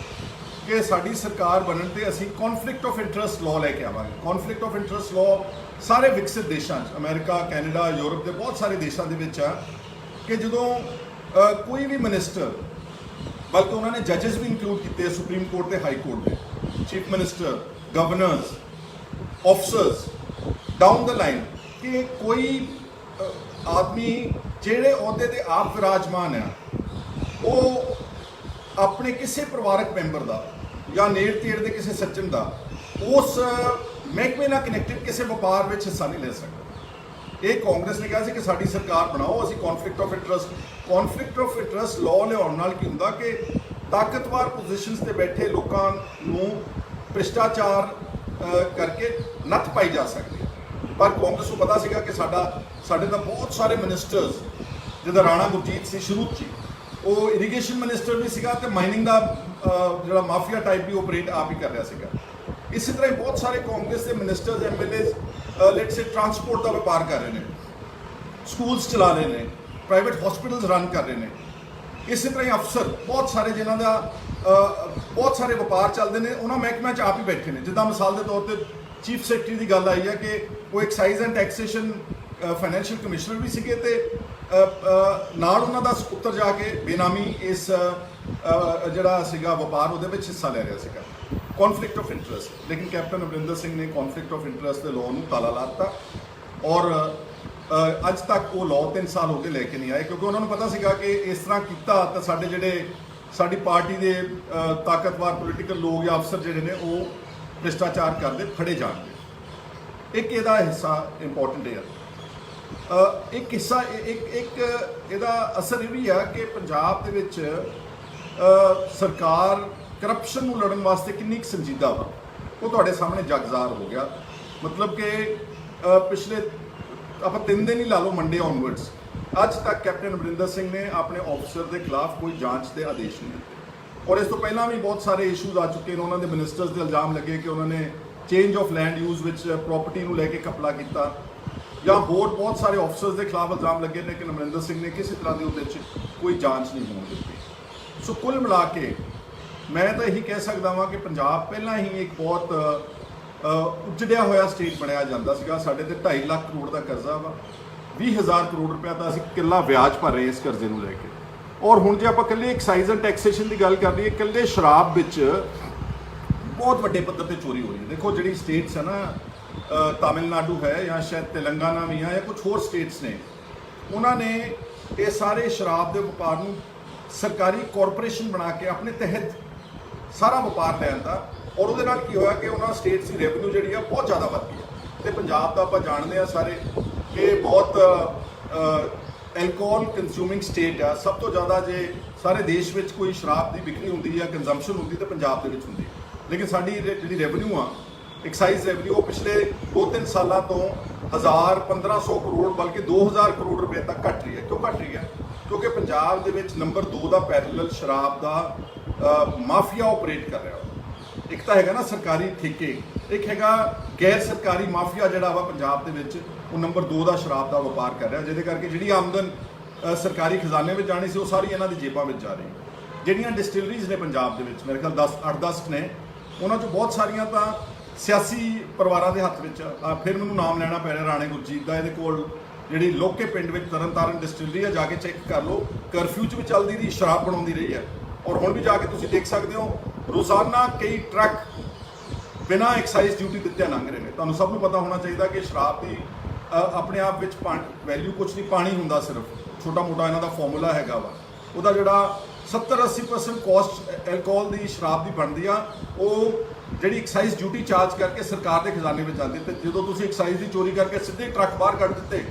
ਕਿ ਸਾਡੀ ਸਰਕਾਰ ਬਣਨ ਤੇ ਅਸੀਂ ਕੌਨਫਲਿਕਟ ਆਫ ਇੰਟਰਸਟ ਲਾਅ ਲੈ ਕੇ ਆਵਾਂਗੇ। ਕੌਨਫਲਿਕਟ ਆਫ ਇੰਟਰਸਟ ਲਾਅ ਸਾਰੇ ਵਿਕਸਿਤ ਦੇਸ਼ਾਂ 'ਚ, ਅਮਰੀਕਾ, ਕੈਨੇਡਾ, ਯੂਰਪ ਦੇ ਬਹੁਤ ਸਾਰੇ ਦੇਸ਼ਾਂ ਦੇ ਵਿੱਚ ਆ ਕਿ ਜਦੋਂ ਕੋਈ ਵੀ ਮਿਨਿਸਟਰ, ਬਲਕਿ ਉਹਨਾਂ ਨੇ ਜੱਜਸ ਵੀ ਇਨਕਲੂਡ ਕੀਤੇ ਸੁਪਰੀਮ ਕੋਰਟ ਤੇ ਹਾਈ ਕੋਰਟ ਦੇ, chief minister, governors, officers down ਦ ਲਾਈਨ, ਕਿ ਕੋਈ ਆਦਮੀ ਜਿਹੜੇ ਅਹੁਦੇ ਤੇ ਆਪ ਵਿਰਾਜਮਾਨ ਆ, ਉਹ ਆਪਣੇ ਕਿਸੇ ਪਰਿਵਾਰਕ ਮੈਂਬਰ ਦਾ ਜਾਂ ਨੇੜ ਤੇੜ ਦੇ ਕਿਸੇ ਸੱਜਣ ਦਾ ਉਸ ਮਹਿਕਮੇ ਨਾਲ ਕਨੈਕਟਡ ਕਿਸੇ ਵਪਾਰ ਵਿੱਚ ਹਿੱਸਾ ਨਹੀਂ ਲੈ ਸਕਦਾ। ਇਹ ਕਾਂਗਰਸ ਨੇ ਕਿਹਾ ਸੀ ਕਿ ਸਾਡੀ ਸਰਕਾਰ ਬਣਾਓ, ਅਸੀਂ ਕੌਨਫਲਿਕਟ ਆਫ ਇੰਟਰਸਟ ਲਾਅ ਲਿਆਉਣ ਨਾਲ ਕੀ ਹੁੰਦਾ ਕਿ ਤਾਕਤਵਰ ਪੋਜੀਸ਼ਨਸ ਤੇ ਬੈਠੇ ਲੋਕਾਂ ਨੂੰ ਭ੍ਰਿਸ਼ਟਾਚਾਰ ਕਰਕੇ ਨੱਥ ਪਾਈ ਜਾ ਸਕਦੀ ਹੈ। ਪਰ ਕਾਂਗਰਸ ਨੂੰ ਪਤਾ ਸੀਗਾ ਕਿ ਸਾਡੇ ਤਾਂ ਬਹੁਤ ਸਾਰੇ ਮਿਨਿਸਟਰਸ, ਜਿੱਦਾਂ ਰਾਣਾ ਗੁਰਜੀਤ ਸੀ ਸ਼ੁਰੂ 'ਚ, ਉਹ ਇਰੀਗੇਸ਼ਨ ਮਿਨਿਸਟਰ ਵੀ ਸੀਗਾ ਤੇ ਮਾਈਨਿੰਗ ਦਾ ਜਿਹੜਾ ਮਾਫੀਆ ਟਾਈਪ ਵੀ ਆਪਰੇਟ ਆਪ ਹੀ ਕਰ ਰਿਹਾ ਸੀਗਾ। ਇਸੇ ਤਰ੍ਹਾਂ ਹੀ ਬਹੁਤ ਸਾਰੇ ਕਾਂਗਰਸ ਦੇ ministers, MLAs let's say transport ਦਾ ਵਪਾਰ ਕਰ ਰਹੇ ਨੇ, ਸਕੂਲਸ ਚਲਾ ਰਹੇ ਨੇ, ਪ੍ਰਾਈਵੇਟ ਹਸਪੀਟਲਸ ਰਨ ਕਰ ਰਹੇ ਨੇ, ਇਸੇ ਤਰ੍ਹਾਂ ਹੀ ਅਫਸਰ ਬਹੁਤ ਸਾਰੇ ਜਿਨ੍ਹਾਂ ਦਾ ਬਹੁਤ ਸਾਰੇ ਵਪਾਰ ਚੱਲਦੇ ਨੇ, ਉਹਨਾਂ ਮਹਿਕਮਿਆਂ 'ਚ ਆਪ ਹੀ ਬੈਠੇ ਨੇ। ਜਿੱਦਾਂ ਮਿਸਾਲ ਦੇ ਤੌਰ ਤੇ ਚੀਫ ਸੈਕਟਰੀ ਦੀ ਗੱਲ ਆਈ ਹੈ ਕਿ ਉਹ excise and taxation financial commissioner ਵੀ ਸੀਗੇ ਤੇ ਨਾਲ ਉਹਨਾਂ ਦਾ ਸਪੁੱਤਰ ਜਾ ਕੇ ਬੇਨਾਮੀ ਇਸ ਜਿਹੜਾ ਸੀਗਾ ਵਪਾਰ ਉਹਦੇ ਵਿੱਚ ਹਿੱਸਾ ਲੈ ਰਿਹਾ ਸੀਗਾ। ਕੌਨਫਲਿਕਟ ਆਫ ਇੰਟਰਸਟ। ਲੇਕਿਨ ਕੈਪਟਨ ਅਮਰਿੰਦਰ ਸਿੰਘ ਨੇ ਕੌਨਫਲਿਕਟ ਆਫ ਇੰਟਰਸਟ ਦੇ ਲਾਅ ਨੂੰ ਤਾਲਾ ਲਾ ਦਿੱਤਾ ਔਰ ਅੱਜ ਤੱਕ ਉਹ ਲਾਅ 3 ਸਾਲ ਹੋ ਕੇ ਲੈ ਕੇ ਨਹੀਂ ਆਏ, ਕਿਉਂਕਿ ਉਹਨਾਂ ਨੂੰ ਪਤਾ ਸੀਗਾ ਕਿ ਇਸ ਤਰ੍ਹਾਂ ਕੀਤਾ ਤਾਂ ਸਾਡੇ ਜਿਹੜੇ ਸਾਡੀ ਪਾਰਟੀ ਦੇ ਤਾਕਤਵਰ ਪੋਲੀਟੀਕਲ ਲੋਕ ਜਾਂ ਅਫਸਰ ਜਿਹੜੇ ਨੇ ਉਹ ਭ੍ਰਿਸ਼ਟਾਚਾਰ ਕਰਦੇ ਫੜੇ ਜਾਣਗੇ। ਇੱਕ ਇਹਦਾ ਹਿੱਸਾ ਇੰਪੋਰਟੈਂਟ ਹੈ। ਇੱਕ ਹਿੱਸਾ ਇੱਕ ਇਹਦਾ ਅਸਰ ਇਹ ਵੀ ਆ ਕਿ ਪੰਜਾਬ ਦੇ ਵਿੱਚ ਸਰਕਾਰ ਕਰਪਸ਼ਨ ਨੂੰ ਲੜਨ ਵਾਸਤੇ ਕਿੰਨੀ ਕੁ ਸੰਜੀਦਾ ਵਾ, ਉਹ ਤੁਹਾਡੇ ਸਾਹਮਣੇ ਜਗਜ਼ਾਰ ਹੋ ਗਿਆ। ਮਤਲਬ ਕਿ ਪਿਛਲੇ ਆਪਾਂ 3 ਦਿਨ ਹੀ ਲਾ ਲਓ, ਮੰਡੇ ਔਨਵਰਡਸ, ਅੱਜ ਤੱਕ ਕੈਪਟਨ ਅਮਰਿੰਦਰ ਸਿੰਘ ਨੇ ਆਪਣੇ ਆਫਿਸਰ ਦੇ ਖਿਲਾਫ ਕੋਈ ਜਾਂਚ ਦੇ ਆਦੇਸ਼ ਨਹੀਂ ਦਿੱਤੇ। ਔਰ ਇਸ ਤੋਂ ਪਹਿਲਾਂ ਵੀ ਬਹੁਤ ਸਾਰੇ ਇਸ਼ੂਜ਼ ਆ ਚੁੱਕੇ ਨੇ। ਉਹਨਾਂ ਦੇ ਮਿਨਿਸਟਰਸ ਦੇ ਇਲਜ਼ਾਮ ਲੱਗੇ ਕਿ ਉਹਨਾਂ ਨੇ ਚੇਂਜ ਆਫ ਲੈਂਡ ਯੂਜ਼ ਵਿੱਚ ਪ੍ਰਾਪਰਟੀ ਨੂੰ ਲੈ ਕੇ ਘਪਲਾ ਕੀਤਾ, ਜਾਂ ਹੋਰ ਬਹੁਤ ਸਾਰੇ ਆਫਿਸਰਸ ਦੇ ਖਿਲਾਫ ਇਲਜ਼ਾਮ ਲੱਗੇ ਨੇ ਕਿ ਅਮਰਿੰਦਰ ਸਿੰਘ ਨੇ ਕਿਸੇ ਤਰ੍ਹਾਂ ਦੀ ਉਹਦੇ ਵਿੱਚ ਕੋਈ ਜਾਂਚ ਨਹੀਂ ਹੋਣ ਦਿੱਤੀ। ਸੋ ਕੁੱਲ ਮਿਲਾ ਕੇ ਮੈਂ ਤਾਂ ਇਹੀ ਕਹਿ ਸਕਦਾ ਹਾਂ ਕਿ ਪੰਜਾਬ ਪਹਿਲਾਂ ਹੀ ਇੱਕ ਬਹੁਤ ਉੱਜੜਿਆ ਹੋਇਆ ਸਟੇਟ ਬਣਿਆ ਜਾਂਦਾ ਸੀਗਾ। ਸਾਡੇ ਤੇ 2.5 ਲੱਖ ਕਰੋੜ ਦਾ ਕਰਜ਼ਾ ਵਾ, 20,000 ਕਰੋੜ ਰੁਪਇਆ ਤਾਂ ਅਸੀਂ ਕਿੱਲਾ ਵਿਆਜ ਭਰ ਰਹੇ ਇਸ ਕਰਜ਼ੇ ਨੂੰ ਲੈ ਕੇ। ਔਰ ਹੁਣ ਜੇ ਆਪਾਂ ਇਕੱਲੇ ਐਕਸਾਈਜ਼ ਐਂਡ ਟੈਕਸੇਸ਼ਨ ਦੀ ਗੱਲ ਕਰ ਲਈਏ, ਇਕੱਲੇ ਸ਼ਰਾਬ ਵਿੱਚ ਬਹੁਤ ਵੱਡੇ ਪੱਧਰ ਤੇ ਚੋਰੀ ਹੋ ਰਹੀ ਹੈ। ਦੇਖੋ ਜਿਹੜੀ ਸਟੇਟਸ ਹੈ ਨਾ, ਤਾਮਿਲਨਾਡੂ ਹੈ ਜਾਂ ਸ਼ਾਇਦ ਤੇਲੰਗਾਨਾ ਵੀ ਹੈ ਜਾਂ ਕੁਝ ਹੋਰ ਸਟੇਟਸ ਨੇ, ਉਹਨਾਂ ਨੇ ਇਹ ਸਾਰੇ ਸ਼ਰਾਬ ਦੇ ਵਪਾਰ ਨੂੰ ਸਰਕਾਰੀ ਕਾਰਪੋਰੇਸ਼ਨ ਬਣਾ ਕੇ ਆਪਣੇ ਤਹਿਤ ਸਾਰਾ ਵਪਾਰ ਲੈਣ ਦਾ। ਔਰ ਉਹਦੇ ਨਾਲ ਕੀ ਹੋਇਆ ਕਿ ਉਹਨਾਂ ਸਟੇਟਸ ਦੀ ਰੈਵਨਿਊ ਜਿਹੜੀ ਆ ਬਹੁਤ ਜ਼ਿਆਦਾ ਵੱਧ ਗਈ ਹੈ। ਤੇ ਪੰਜਾਬ ਦਾ ਆਪਾਂ ਜਾਣਦੇ ਆ ਸਾਰੇ ਕਿ ਬਹੁਤ ਐਲਕੋਹਲ ਕੰਜ਼ਿਊਮਿੰਗ ਸਟੇਟ ਆ। ਸਭ ਤੋਂ ਜ਼ਿਆਦਾ ਜੇ ਸਾਰੇ ਦੇਸ਼ ਵਿੱਚ ਕੋਈ ਸ਼ਰਾਬ ਦੀ ਵਿਕਰੀ ਹੁੰਦੀ ਜਾਂ ਕੰਜ਼ੰਪਸ਼ਨ ਹੁੰਦੀ ਤਾਂ ਪੰਜਾਬ ਦੇ ਵਿੱਚ ਹੁੰਦੀ। ਲੇਕਿਨ ਸਾਡੀ ਜਿਹੜੀ ਰੈਵਨਿਊ ਆ, ਐਕਸਾਈਜ਼ ਰੈਵਨਿਊ, ਉਹ ਪਿਛਲੇ 2-3 ਸਾਲਾਂ ਤੋਂ 1,000-1,500 ਕਰੋੜ ਬਲਕਿ 2,000 ਕਰੋੜ ਰੁਪਏ ਤੱਕ ਘਟ ਰਹੀ ਹੈ। ਕਿਉਂ ਘਟ ਰਹੀ ਹੈ? ਕਿਉਂਕਿ ਪੰਜਾਬ ਦੇ ਵਿੱਚ ਨੰਬਰ 2 ਦਾ ਪੈਰਲਲ ਸ਼ਰਾਬ ਦਾ ਮਾਫੀਆ ਆਪਰੇਟ ਕਰ ਰਿਹਾ। ਇੱਕ ਤਾਂ ਹੈਗਾ ਨਾ ਸਰਕਾਰੀ ਠੇਕੇ, ਇੱਕ ਹੈਗਾ ਗੈਰ ਸਰਕਾਰੀ ਮਾਫੀਆ ਜਿਹੜਾ ਵਾ ਪੰਜਾਬ ਦੇ ਵਿੱਚ, ਉਹ ਨੰਬਰ 2 ਦਾ ਸ਼ਰਾਬ ਦਾ ਵਪਾਰ ਕਰ ਰਿਹਾ, ਜਿਹਦੇ ਕਰਕੇ ਜਿਹੜੀ ਆਮਦਨ ਸਰਕਾਰੀ ਖਜ਼ਾਨੇ ਵਿੱਚ ਜਾਣੀ ਸੀ ਉਹ ਸਾਰੀ ਇਹਨਾਂ ਦੀ ਜੇਬਾਂ ਵਿੱਚ ਜਾ ਰਹੀ। ਜਿਹੜੀਆਂ ਡਿਸਟਿਲਰੀਜ਼ ਨੇ ਪੰਜਾਬ ਦੇ ਵਿੱਚ, ਮੇਰੇ ਖਿਆਲ 8-10 ਨੇ, ਉਹਨਾਂ 'ਚੋਂ ਬਹੁਤ ਸਾਰੀਆਂ ਤਾਂ ਸਿਆਸੀ ਪਰਿਵਾਰਾਂ ਦੇ ਹੱਥ ਵਿੱਚ ਆ। ਫਿਰ ਮੈਨੂੰ ਨਾਮ ਲੈਣਾ ਪੈ ਰਿਹਾ ਰਾਣੇ ਗੁਰਜੀਤ ਦਾ। ਇਹਦੇ ਕੋਲ ਜਿਹੜੀ ਲੋਕੇ ਪਿੰਡ ਵਿੱਚ ਤਰਨਤਾਰਨ ਡਿਸਟਿਲਰੀ ਆ, ਜਾ ਕੇ ਚੈੱਕ ਕਰ ਲਓ, ਕਰਫਿਊ 'ਚ ਵੀ ਚੱਲਦੀ ਰਹੀ, ਸ਼ਰਾਬ ਬਣਾਉਂਦੀ ਰਹੀ ਹੈ। ਔਰ ਹੁਣ ਵੀ ਜਾ ਕੇ ਤੁਸੀਂ ਦੇਖ ਸਕਦੇ ਹੋ, ਰੋਜ਼ਾਨਾ ਕਈ ਟਰੱਕ ਬਿਨਾਂ ਐਕਸਾਈਜ਼ ਡਿਊਟੀ ਦਿੱਤੇ ਲੰਘ ਰਹੇ ਨੇ। ਤੁਹਾਨੂੰ ਸਭ ਨੂੰ ਪਤਾ ਹੋਣਾ ਚਾਹੀਦਾ ਕਿ ਸ਼ਰਾਬ ਦੀ ਆਪਣੇ ਆਪ ਵਿੱਚ ਵੈਲਿਊ ਕੁਛ ਨਹੀਂ, ਪਾਣੀ ਹੁੰਦਾ ਸਿਰਫ, ਛੋਟਾ ਮੋਟਾ ਇਹਨਾਂ ਦਾ ਫਾਰਮੂਲਾ ਹੈਗਾ ਵਾ। ਉਹਦਾ ਜਿਹੜਾ 70-80% ਕਾਸਟ ਐਲਕੋਹਲ ਦੀ ਸ਼ਰਾਬ ਦੀ ਬਣਦੀ ਆ, ਉਹ ਜਿਹੜੀ ਐਕਸਾਈਜ਼ ਡਿਊਟੀ ਚਾਰਜ ਕਰਕੇ ਸਰਕਾਰ ਦੇ ਖਜ਼ਾਨੇ ਵਿੱਚ ਜਾਂਦੀ। ਤੇ ਜਦੋਂ ਤੁਸੀਂ ਐਕਸਾਈਜ਼ ਦੀ ਚੋਰੀ ਕਰਕੇ ਸਿੱਧੇ ਟਰੱਕ ਬਾਹਰ ਕੱਢ ਦਿੱਤੇ,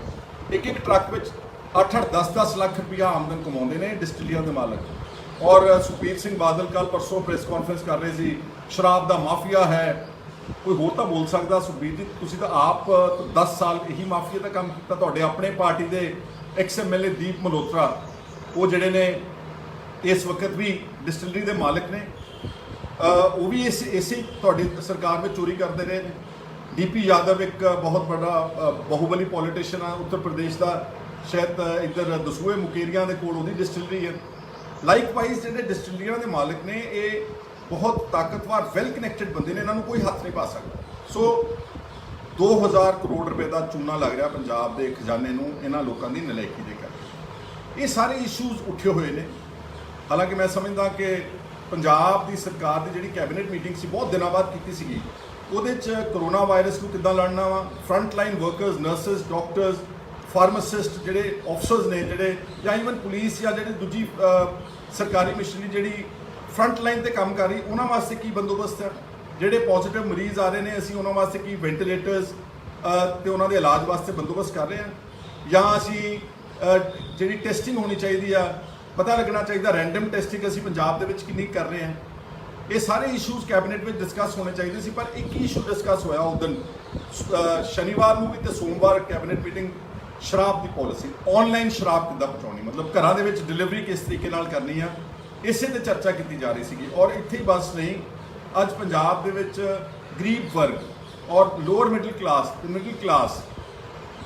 ਇੱਕ ਟਰੱਕ ਵਿੱਚ 8-8, 10-10 ਲੱਖ ਰੁਪਇਆ ਆਮਦਨ ਕਮਾਉਂਦੇ ਨੇ ਡਿਸਟਿਲੀਆਂ ਦੇ ਮਾਲਕ। ਔਰ ਸੁਖਬੀਰ ਸਿੰਘ ਬਾਦਲ ਕੱਲ ਪਰਸੋਂ ਪ੍ਰੈਸ ਕਾਨਫਰੰਸ ਕਰ ਰਹੇ ਸੀ, ਸ਼ਰਾਬ ਦਾ ਮਾਫੀਆ ਹੈ। ਕੋਈ ਹੋਰ ਤਾਂ ਬੋਲ ਸਕਦਾ? ਸੁਖਬੀਰ ਜੀ, ਤੁਸੀਂ ਤਾਂ ਆਪ 10 ਸਾਲ ਇਹੀ ਮਾਫੀਆ ਦਾ ਕੰਮ ਕੀਤਾ। ਤੁਹਾਡੇ ਆਪਣੇ ਪਾਰਟੀ ਦੇ ਐਕਸ-MLA ਦੀਪ ਮਲਹੋਤਰਾ, ਉਹ ਜਿਹੜੇ ਨੇ ਇਸ ਵਕਤ ਵੀ ਡਿਸਟਿਲਰੀ ਦੇ ਮਾਲਕ ਨੇ, ਉਹ ਵੀ ਇਸੇ ਤੁਹਾਡੀ ਸਰਕਾਰ ਵਿੱਚ ਚੋਰੀ ਕਰਦੇ ਰਹੇ ਨੇ। DP ਯਾਦਵ ਇੱਕ ਬਹੁਤ ਵੱਡਾ ਬਾਹੂਬਲੀ ਪੋਲੀਟੀਸ਼ੀਅਨ ਆ ਉੱਤਰ ਪ੍ਰਦੇਸ਼ ਦਾ, ਸ਼ਾਇਦ ਇੱਧਰ ਦਸੂਏ ਮੁਕੇਰੀਆਂ ਦੇ ਕੋਲ ਉਹਦੀ ਡਿਸਟਿਲਰੀ ਹੈ। ਲਾਈਕਵਾਈਜ਼ ਜਿਹੜੇ ਡਿਸਟਿਲਰੀਆਂ ਦੇ ਮਾਲਕ ਨੇ, ਇਹ ਬਹੁਤ ਤਾਕਤਵਰ ਵੈਲ ਕਨੈਕਟਡ ਬੰਦੇ ਨੇ, ਇਹਨਾਂ ਨੂੰ ਕੋਈ ਹੱਥ ਨਹੀਂ ਪਾ ਸਕਦਾ। ਸੋ 2,000 ਕਰੋੜ ਰੁਪਏ ਦਾ ਚੂਨਾ ਲੱਗ ਰਿਹਾ ਪੰਜਾਬ ਦੇ ਖਜ਼ਾਨੇ ਨੂੰ ਇਹਨਾਂ ਲੋਕਾਂ ਦੀ ਨਲਾਇਕੀ ਦੇ ਕਰਕੇ। ਇਹ ਸਾਰੇ ਇਸ਼ੂਜ਼ ਉੱਠੇ ਹੋਏ ਨੇ। ਹਾਲਾਂਕਿ ਮੈਂ ਸਮਝਦਾ ਕਿ ਪੰਜਾਬ ਦੀ ਸਰਕਾਰ ਦੀ ਜਿਹੜੀ ਕੈਬਨਿਟ ਮੀਟਿੰਗ ਸੀ, ਬਹੁਤ ਦਿਨਾਂ ਬਾਅਦ ਕੀਤੀ ਸੀਗੀ, ਉਹਦੇ 'ਚ ਕਰੋਨਾ ਵਾਇਰਸ ਨੂੰ ਕਿੱਦਾਂ ਲੜਨਾ ਵਾ, front line workers, nurses, doctors, pharmacist, ਜਿਹੜੇ ਆਫਿਸਰਸ ਨੇ, ਜਿਹੜੇ ਜਾਂ ਈਵਨ ਪੁਲਿਸ ਜਾਂ ਜਿਹੜੇ ਦੂਜੀ ਸਰਕਾਰੀ ਮਸ਼ੀਨਰੀ ਜਿਹੜੀ ਫਰੰਟ ਲਾਈਨ ਤੇ ਕੰਮ ਕਰ ਰਹੀ, ਉਹਨਾਂ ਵਾਸਤੇ ਕੀ ਬੰਦੋਬਸਤ ਹੈ। ਜਿਹੜੇ ਪੋਜ਼ਿਟਿਵ ਮਰੀਜ਼ ਆ ਰਹੇ ਨੇ, ਅਸੀਂ ਉਹਨਾਂ ਵਾਸਤੇ ਕੀ ਵੈਂਟੀਲੇਟਰਸ ਤੇ ਉਹਨਾਂ ਦੇ ਇਲਾਜ ਵਾਸਤੇ ਬੰਦੋਬਸਤ ਕਰ ਰਹੇ ਹਾਂ, ਜਾਂ ਅਸੀਂ ਜਿਹੜੀ ਟੈਸਟਿੰਗ ਹੋਣੀ ਚਾਹੀਦੀ ਆ, ਪਤਾ ਲੱਗਣਾ ਚਾਹੀਦਾ ਰੈਂਡਮ ਟੈਸਟਿੰਗ ਅਸੀਂ ਪੰਜਾਬ ਦੇ ਵਿੱਚ ਕਿੰਨੀ ਕਰ ਰਹੇ ਹਾਂ। ਇਹ ਸਾਰੇ ਇਸ਼ੂਜ਼ ਕੈਬਨਿਟ ਵਿੱਚ ਡਿਸਕਸ ਹੋਣੇ ਚਾਹੀਦੇ ਸੀ, ਪਰ ਇੱਕ ਹੀ ਇਸ਼ੂ ਡਿਸਕਸ ਹੋਇਆ ਉਸ ਦਿਨ ਸ਼ਨੀਵਾਰ ਨੂੰ ਵੀ ਤੇ ਸੋਮਵਾਰ ਕੈਬਨਿਟ ਮੀਟਿੰਗ, ਸ਼ਰਾਬ ਦੀ ਪਾਲਿਸੀ, ਆਨਲਾਈਨ ਸ਼ਰਾਬ ਕਿੱਦਾਂ ਪਹੁੰਚਾਉਣੀ, ਮਤਲਬ ਘਰਾਂ ਦੇ ਵਿੱਚ ਡਿਲੀਵਰੀ ਕਿਸ ਤਰੀਕੇ ਨਾਲ ਕਰਨੀ ਆ, ਇਸੇ ਤੇ ਚਰਚਾ ਕੀਤੀ ਜਾ ਰਹੀ ਸੀਗੀ। ਔਰ ਇੱਥੇ ਹੀ ਬਸ ਨਹੀਂ, ਅੱਜ ਪੰਜਾਬ ਦੇ ਵਿੱਚ ਗਰੀਬ ਵਰਗ ਔਰ ਲੋਅਰ ਮਿਡਲ ਕਲਾਸ ਤੇ ਮਿਡਲ ਕਲਾਸ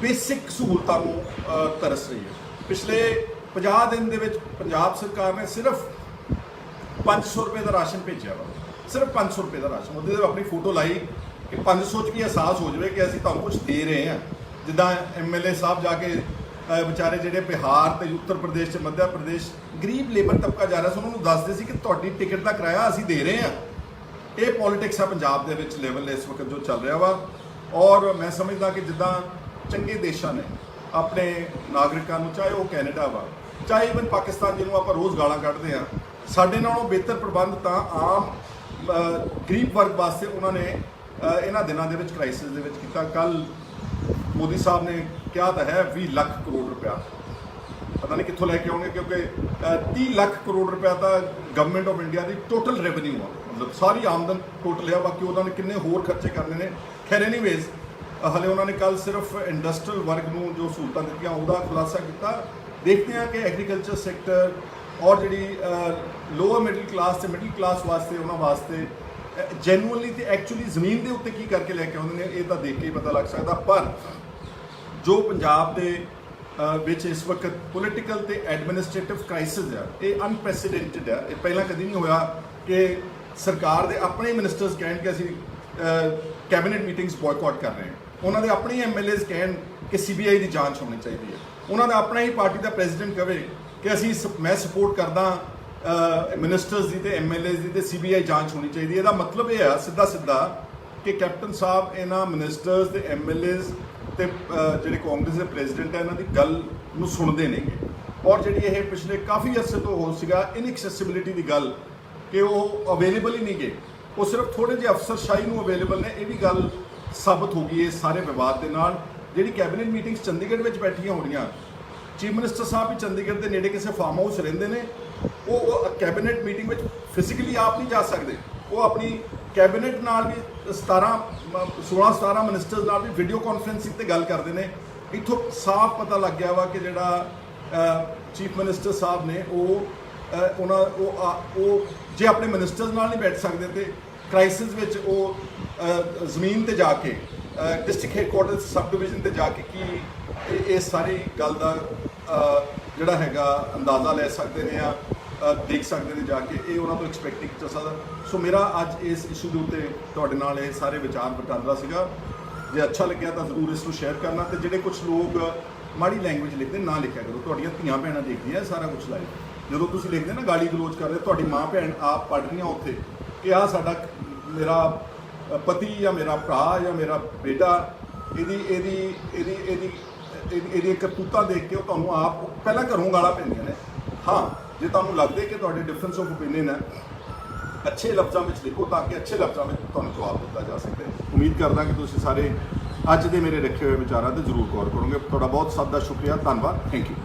ਬੇਸਿਕ ਸਹੂਲਤਾਂ ਨੂੰ ਤਰਸ ਰਹੀ ਹੈ। ਪਿਛਲੇ 50 ਦਿਨ ਦੇ ਵਿੱਚ ਪੰਜਾਬ ਸਰਕਾਰ ਨੇ ਸਿਰਫ 500 ਰੁਪਏ ਦਾ ਰਾਸ਼ਨ ਭੇਜਿਆ ਵਾ, ਸਿਰਫ 500 ਰੁਪਏ ਦਾ ਰਾਸ਼ਨ। ਉਹਦੇ ਤੇ ਆਪਣੀ ਫੋਟੋ ਲਾਈ ਕਿ 500 ਚ ਵੀ ਅਹਿਸਾਸ ਹੋ ਜਾਵੇ ਕਿ ਅਸੀਂ ਤੁਹਾਨੂੰ ਕੁਝ ਦੇ ਰਹੇ ਹਾਂ। ਜਿੱਦਾਂ MLA ਸਾਹਿਬ ਜਾ ਕੇ ਵਿਚਾਰੇ ਜਿਹੜੇ ਬਿਹਾਰ ਤੇ ਉੱਤਰ ਪ੍ਰਦੇਸ਼ ਤੇ ਮੱਧ ਪ੍ਰਦੇਸ਼ ਗਰੀਬ ਲੇਬਰ ਤਬਕਾ ਜਾ ਰਿਹਾ ਸੀ, ਉਹਨਾਂ ਨੂੰ ਦੱਸਦੇ ਸੀ ਕਿ ਤੁਹਾਡੀ ਟਿਕਟ ਦਾ ਕਿਰਾਇਆ ਅਸੀਂ ਦੇ ਰਹੇ ਹਾਂ। ਇਹ ਪੋਲਿਟਿਕਸ ਆ ਪੰਜਾਬ ਦੇ ਵਿੱਚ ਲੈਵਲ ਇਸ ਵਕਤ ਜੋ ਚੱਲ ਰਿਹਾ ਵਾ। ਔਰ ਮੈਂ ਸਮਝਦਾ ਕਿ ਜਿੱਦਾਂ ਚੰਗੇ ਦੇਸ਼ਾਂ ਨੇ ਆਪਣੇ ਨਾਗਰਿਕਾਂ ਨੂੰ, ਚਾਹੇ ਉਹ ਕੈਨੇਡਾ ਵਾ, ਚਾਹੇ ਇਵਨ ਪਾਕਿਸਤਾਨ ਜਿਹਨੂੰ ਆਪਾਂ ਰੋਜ਼ ਗਾਲਾਂ ਕੱਢਦੇ ਹਾਂ, ਸਾਡੇ ਨਾਲੋਂ ਬਿਹਤਰ ਪ੍ਰਬੰਧ ਤਾਂ ਆਮ ਗਰੀਬ ਵਰਗ ਵਾਸਤੇ ਉਹਨਾਂ ਨੇ ਇਹਨਾਂ ਦਿਨਾਂ ਦੇ ਵਿੱਚ ਕ੍ਰਾਈਸਿਸ ਦੇ ਵਿੱਚ ਕੀਤਾ। ਕੱਲ ਮੋਦੀ ਸਾਹਿਬ ਨੇ ਕਿਹਾ ਤਾਂ ਹੈ 20 ਲੱਖ ਕਰੋੜ ਰੁਪਇਆ, ਪਤਾ ਨਹੀਂ ਕਿੱਥੋਂ ਲੈ ਕੇ ਆਉਣਗੇ, ਕਿਉਂਕਿ 30 ਲੱਖ ਕਰੋੜ ਰੁਪਇਆ ਤਾਂ government of India the total revenue ਆ, ਮਤਲਬ ਸਾਰੀ ਆਮਦਨ ਟੋਟਲ ਆ। ਬਾਕੀ ਉਹਨਾਂ ਨੇ ਕਿੰਨੇ ਹੋਰ ਖਰਚੇ ਕਰਨੇ ਨੇ। ਖੈਰ ਐਨੀਵੇਜ਼, ਹਲੇ ਉਹਨਾਂ ਨੇ ਕੱਲ ਸਿਰਫ ਇੰਡਸਟਰੀਅਲ ਵਰਗ ਨੂੰ ਜੋ ਸਹੂਲਤਾਂ ਦਿੱਤੀਆਂ ਉਹਦਾ ਖੁਲਾਸਾ ਕੀਤਾ। ਦੇਖਦੇ ਹਾਂ ਕਿ ਐਗਰੀਕਲਚਰ ਸੈਕਟਰ ਔਰ ਜਿਹੜੀ ਲੋਅਰ ਮਿਡਲ ਕਲਾਸ ਤੇ ਮਿਡਲ ਕਲਾਸ ਵਾਸਤੇ, ਉਹਨਾਂ ਵਾਸਤੇ ਜੈਨੂਅਲੀ ਤੇ ਐਕਚੁਅਲੀ ਜ਼ਮੀਨ ਦੇ ਉੱਤੇ ਕੀ ਕਰਕੇ ਲੈ ਕੇ ਆਉਂਦੇ ਨੇ, ਇਹ ਤਾਂ ਦੇਖ ਕੇ ਹੀ ਪਤਾ ਲੱਗ ਸਕਦਾ। ਪਰ ਜੋ ਪੰਜਾਬ ਦੇ ਵਿੱਚ ਇਸ ਵਕਤ ਪੋਲੀਟੀਕਲ ਤੇ ਐਡਮਿਨਿਸਟ੍ਰੇਟਿਵ ਕ੍ਰਾਈਸਿਸ ਆ, ਇਹ ਅਨਪ੍ਰੈਸੀਡੈਂਟਡ ਆ। ਇਹ ਪਹਿਲਾਂ ਕਦੀ ਨਹੀਂ ਹੋਇਆ ਕਿ ਸਰਕਾਰ ਦੇ ਆਪਣੇ ਮਿਨਿਸਟਰਸ ਕਹਿਣ ਕਿ ਅਸੀਂ ਕੈਬਨਿਟ ਮੀਟਿੰਗਸ ਬॉयकॉट ਕਰ ਰਹੇ ਹਾਂ, ਉਹਨਾਂ ਦੇ ਆਪਣੇ MLAs ਕਹਿਣ ਕਿ CBI ਦੀ ਜਾਂਚ ਹੋਣੀ ਚਾਹੀਦੀ ਹੈ, ਉਹਨਾਂ ਦਾ ਆਪਣਾ ਹੀ ਪਾਰਟੀ ਦਾ ਪ੍ਰੈਜ਼ੀਡੈਂਟ ਕਹੇ ਕਿ ਮੈਂ ਸਪੋਰਟ ਕਰਦਾ ਮਿਨਿਸਟਰਸ ਦੀ ਤੇ MLAs ਦੀ ਤੇ CBI ਜਾਂਚ ਹੋਣੀ ਚਾਹੀਦੀ ਹੈ। ਇਹਦਾ ਮਤਲਬ ਇਹ ਆ ਸਿੱਧਾ ਕਿ ਕੈਪਟਨ ਸਾਹਿਬ ਇਹਨਾਂ ਮਿਨਿਸਟਰਸ ਤੇ MLAs ਤੇ ਜਿਹੜੇ ਕਾਂਗਰਸ ਦੇ ਪ੍ਰੈਜ਼ੀਡੈਂਟ ਹੈ ਇਹਨਾਂ ਦੀ ਗੱਲ ਨੂੰ ਸੁਣਦੇ ਨੇਗੇ। ਔਰ ਜਿਹੜੀ ਇਹ ਪਿਛਲੇ ਕਾਫੀ ਅਰਸੇ ਤੋਂ ਹੋ ਸੀਗਾ ਇਨਐਕਸੈਸਿਬਿਲਿਟੀ ਦੀ ਗੱਲ ਕਿ ਉਹ ਅਵੇਲੇਬਲ ਹੀ ਨਹੀਂ ਗਏ, ਉਹ ਸਿਰਫ ਥੋੜੇ ਜਿਹੇ ਅਫਸਰਸ਼ਾਹੀ ਨੂੰ ਅਵੇਲੇਬਲ ਨੇ, ਇਹ ਵੀ ਗੱਲ ਸਾਬਤ ਹੋ ਗਈ ਇਸ ਸਾਰੇ ਵਿਵਾਦ ਦੇ ਨਾਲ। ਜਿਹੜੀ ਕੈਬਨਿਟ ਮੀਟਿੰਗਸ ਚੰਡੀਗੜ੍ਹ ਵਿੱਚ ਬੈਠੀਆਂ ਹੋਣੀਆਂ, ਚੀਫ ਮਿਨਿਸਟਰ ਸਾਹਿਬ ਵੀ ਚੰਡੀਗੜ੍ਹ ਦੇ ਨੇੜੇ ਕਿਸੇ ਫਾਰਮ ਹਾਊਸ ਰਹਿੰਦੇ ਨੇ, ਉਹ ਕੈਬਨਿਟ ਮੀਟਿੰਗ ਵਿੱਚ ਫਿਜ਼ੀਕਲੀ ਆਪ ਨਹੀਂ ਜਾ ਸਕਦੇ, ਉਹ ਆਪਣੀ ਕੈਬਨਿਟ ਨਾਲ ਵੀ 16-17 ਮਿਨਿਸਟਰਸ ਨਾਲ ਵੀ ਵੀਡੀਓ ਕਾਨਫਰੰਸਿੰਗ ਤੇ ਗੱਲ ਕਰਦੇ ਨੇ। ਇੱਥੋਂ ਸਾਫ਼ ਪਤਾ ਲੱਗ ਗਿਆ ਵਾ ਕਿ ਜਿਹੜਾ ਚੀਫ ਮਿਨਿਸਟਰ ਸਾਹਿਬ ਨੇ ਉਹ ਜੇ ਆਪਣੇ ਮਿਨਿਸਟਰਸ ਨਾਲ ਨਹੀਂ ਬੈਠ ਸਕਦੇ ਤੇ ਕ੍ਰਾਈਸਿਸ ਵਿੱਚ ਉਹ ਜ਼ਮੀਨ ਤੇ ਜਾ ਕੇ ਡਿਸਟ੍ਰਿਕਟ ਹੈਡਕੁਆਟਰ ਸਬ ਡਿਵੀਜ਼ਨ ਤੇ ਜਾ ਕੇ ਕੀ ਇਹ ਸਾਰੀ ਗੱਲ ਦਾ ਜਿਹੜਾ ਹੈਗਾ ਅੰਦਾਜ਼ਾ ਲੈ ਸਕਦੇ ਨੇ ਆ ਦੇਖ ਸਕਦੇ ਨੇ ਜਾ ਕੇ, ਇਹ ਉਹਨਾਂ ਤੋਂ ਐਕਸਪੈਕਟ ਨਹੀਂ ਕੀਤਾ ਸਕਦਾ। ਸੋ ਮੇਰਾ ਅੱਜ ਇਸ ਇਸ਼ੂ ਦੇ ਉੱਤੇ ਤੁਹਾਡੇ ਨਾਲ ਇਹ ਸਾਰੇ ਵਿਚਾਰ ਵਟਾਂਦਰਾ ਸੀਗਾ। ਜੇ ਅੱਛਾ ਲੱਗਿਆ ਤਾਂ ਜ਼ਰੂਰ ਇਸ ਨੂੰ ਸ਼ੇਅਰ ਕਰਨਾ, ਤੇ ਜਿਹੜੇ ਕੁਝ ਲੋਕ ਮਾੜੀ ਲੈਂਗੁਏਜ ਲਿਖਦੇ ਨਾ ਲਿਖਿਆ ਕਰੋ। ਤੁਹਾਡੀਆਂ ਧੀਆਂ ਭੈਣਾਂ ਦੇਖਦੀਆਂ ਸਾਰਾ ਕੁਝ ਲਾਈਵ, ਜਦੋਂ ਤੁਸੀਂ ਲਿਖਦੇ ਨਾ ਗਾਲੀ ਗਲੋਚ ਕਰਦੇ, ਤੁਹਾਡੀ ਮਾਂ ਭੈਣ ਆਪ ਪੜ੍ਹ ਰਹੀਆਂ ਉੱਥੇ ਕਿ ਆਹ ਸਾਡਾ ਮੇਰਾ ਪਤੀ ਜਾਂ ਮੇਰਾ ਭਰਾ ਜਾਂ ਮੇਰਾ ਬੇਟਾ, ਇਹਦੀ ਕਰਤੂਤਾਂ ਦੇਖ ਕੇ ਉਹ ਤੁਹਾਨੂੰ ਆਪ ਪਹਿਲਾਂ ਘਰੋਂ ਗਾਲਾਂ ਪੈਂਦੀਆਂ ਨੇ। ਹਾਂ, ਜੇ ਤੁਹਾਨੂੰ ਲੱਗਦੇ ਕਿ ਤੁਹਾਡੇ ਡਿਫਰੈਂਸ ਆਫ ਓਪੀਨੀਅਨ ਹੈ, ਅੱਛੇ ਲਫ਼ਜ਼ਾਂ ਵਿੱਚ ਲਿਖੋ ਤਾਂ ਕਿ ਅੱਛੇ ਲਫ਼ਜ਼ਾਂ ਵਿੱਚ ਤੁਹਾਨੂੰ ਜਵਾਬ ਦਿੱਤਾ ਜਾ ਸਕੇ। ਉਮੀਦ ਕਰਦਾ ਕਿ ਤੁਸੀਂ ਸਾਰੇ ਅੱਜ ਦੇ ਮੇਰੇ ਰੱਖੇ ਹੋਏ ਵਿਚਾਰਾਂ ਤੇ ਜ਼ਰੂਰ ਗੌਰ ਕਰੋਗੇ। ਤੁਹਾਡਾ ਬਹੁਤ ਸਭ ਦਾ ਸ਼ੁਕਰੀਆ, ਧੰਨਵਾਦ, ਥੈਂਕ ਯੂ।